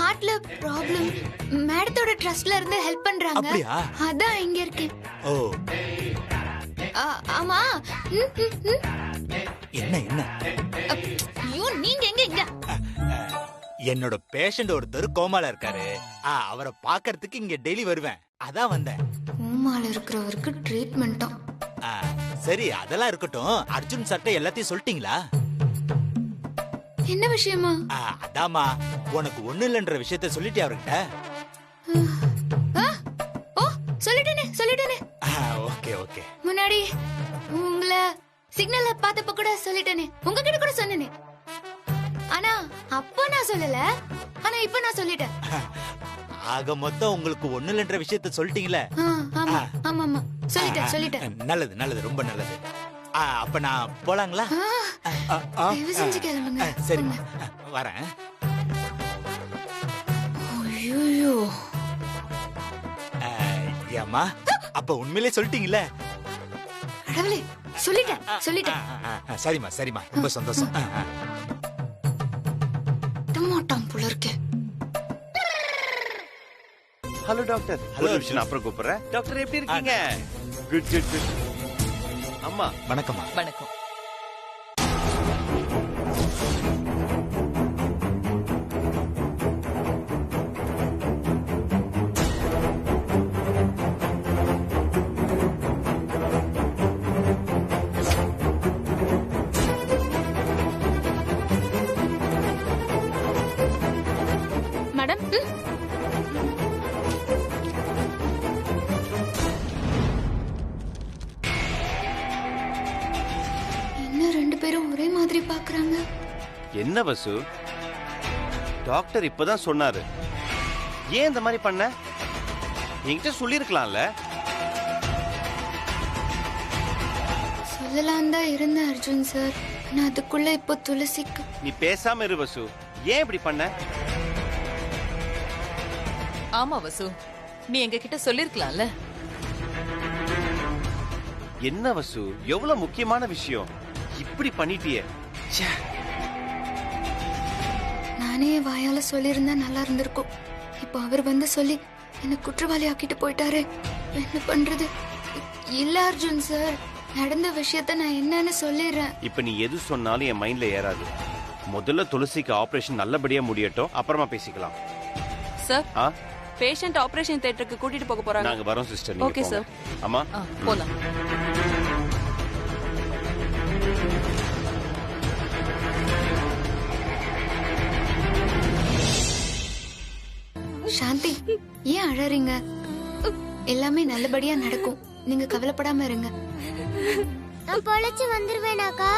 ஹார்ட்ல ப்ராப்ளம். மேடத்தோட ட்ரஸ்ட்ல இருந்து ஹெல்ப் பண்றாங்க. அதான் இங்க இருக்கேன். ஓ ஆமா. என்ன என்ன? ஐயோ நீங்க எங்க இங்க? என்னோட பேஷண்ட் ஒருத்தர் கோமால இருக்காரு. அவரை பாக்குறதுக்கு இங்க டெய்லி வருவேன். அதான் வந்தேன். கோமால இருக்கிறவருக்கு ட்ரீட்மெண்டா? சரி அதெல்லாம் இருக்கட்டும். அர்ஜுன் சார்ட்ட எல்லாத்தையும் சொல்லிட்டீங்களா? என்ன விஷயமா? அதாமா உனக்கு ஒண்ணு இல்லன்ற விஷயத்த சொல்லிட்டே அவர்கிட்ட? ஓ சொல்லிட்டேனே. Okay okay. முன்னாடி உங்களை சிக்னல்ல பார்த்தப்ப கூட சொல்லிட்டேனே. உங்ககிட்ட கூட சொன்னேனே. ஆனா அப்ப நான் சொல்லல. ஆனா இப்ப நான் சொல்லிட்டேன். ஆக மொத்தம் உங்களுக்கு ஒண்ணு இல்லன்ற விஷயத்த சொல்லிட்டீங்களே? ஆமா ஆமா சொல்லிட்டேன். நல்லது நல்லது ரொம்ப நல்லது. அப்ப நான் போலாங்களா? தயவு செஞ்சு கிளம்புங்க. சரிம்மா வரேன். ஐயோ ஏம்மா அப்ப உண்மையிலே சொல்லிட்டீங்களே? கடவுளே சொல்லிட்டேன். சரிம்மா ரொம்ப சந்தோஷம். டமாட்டாம் போல இருக்கே. Hello doctor. ஹலோ விஷயம் அப்புறம் கூப்பிடுறேன். டாக்டர் எப்படி இருக்கீங்க? Good good good. அம்மா வணக்கம்மா. வணக்கம். மேடம் ரெண்டு பேரும் ஒரே மாதிரி பாக்குறாங்க. என்ன வசு? டாக்டர் இப்பதான் சொன்னாரு. ஏன் இந்த மாதிரி பண்ண? என்கிட்ட சொல்லிருக்கலாம்ல. சொல்லலாம் தான் இருந்த அர்ஜுன் சார். நான் அதுக்குள்ள இப்போ துளசிக்கு. நீ பேசாம இரு வசு. ஏன் இப்படி பண்ண? ஆமா வசு, நீ எங்க கிட்ட சொல்லிருக்கலாம்ல. என்ன வசு, எவ்வளவு முக்கியமான விஷயம் இப்படி பண்ணிட்டியே. நானே வாயால சொல்லியிருந்தா நல்லா இருந்திருக்கும். இப்போ அவர் வந்து சொல்லி என்ன குற்றவாளி ஆக்கிட்டு போயிட்டாரு. என்ன பண்றது? இல்ல அர்ஜுன் சார், நடந்த விஷயத்த நான் என்னன்னு சொல்லிடுறேன். இப்ப நீ எது சொன்னாலும் என் மைண்ட்ல ஏறாது. முதல்ல துளசிக்கு ஆபரேஷன் நல்லபடியா முடியட்டும், அப்புறமா பேசிக்கலாம். சார், பேஷண்ட் ஆபரேஷன் தியேட்டருக்கு கூட்டிட்டு போக போறாங்க. நாங்க வரோம் சிஸ்டர். Okay sir. அம்மா போலாம். சாந்தி, ஏன் அழறீங்க? எல்லாமே நல்லபடியா நடக்கும். நீங்க கவலைப்படாம இருங்க. நான் பொழைச்சு வந்துருவேனாக்கா?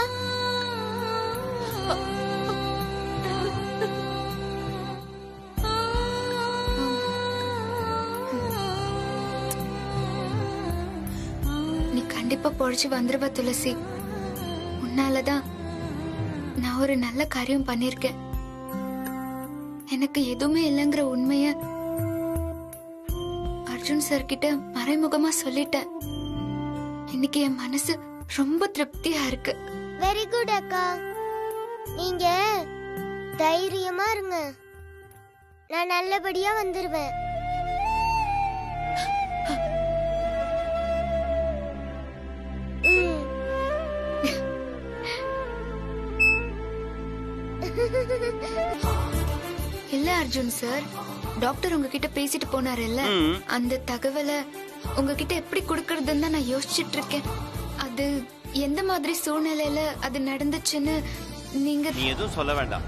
நீ கண்டிப்பா பொழைச்சு வந்துருவ துளசி. உன்னாலதான் நான் ஒரு நல்ல காரியம் பண்ணிருக்கேன். எனக்கு எதுவுமே இல்லைங்கிற உண்மைய அர்ஜுன் சார் கிட்ட மறைமுகமா சொல்லிட்டேன். இன்னைக்கு என் மனசு ரொம்ப திருப்தியா இருக்கு. வெரி குட் அக்கா. நீங்க தைரியமா இருங்க. நான் நல்லபடியா வந்துருவேன். இல்ல அர்ஜுன் சார், டாக்டர் உங்ககிட்ட பேசிட்டு போனாருல்ல, அந்த தகவலை உங்ககிட்ட எப்படி கொடுக்கறதுன்னு தான் நான் யோசிச்சுட்டு இருக்கேன். அது எந்த மாதிரி சூழ்நிலையில அது நடந்துச்சுன்னு நீ எதுவும் சொல்ல வேண்டாம்.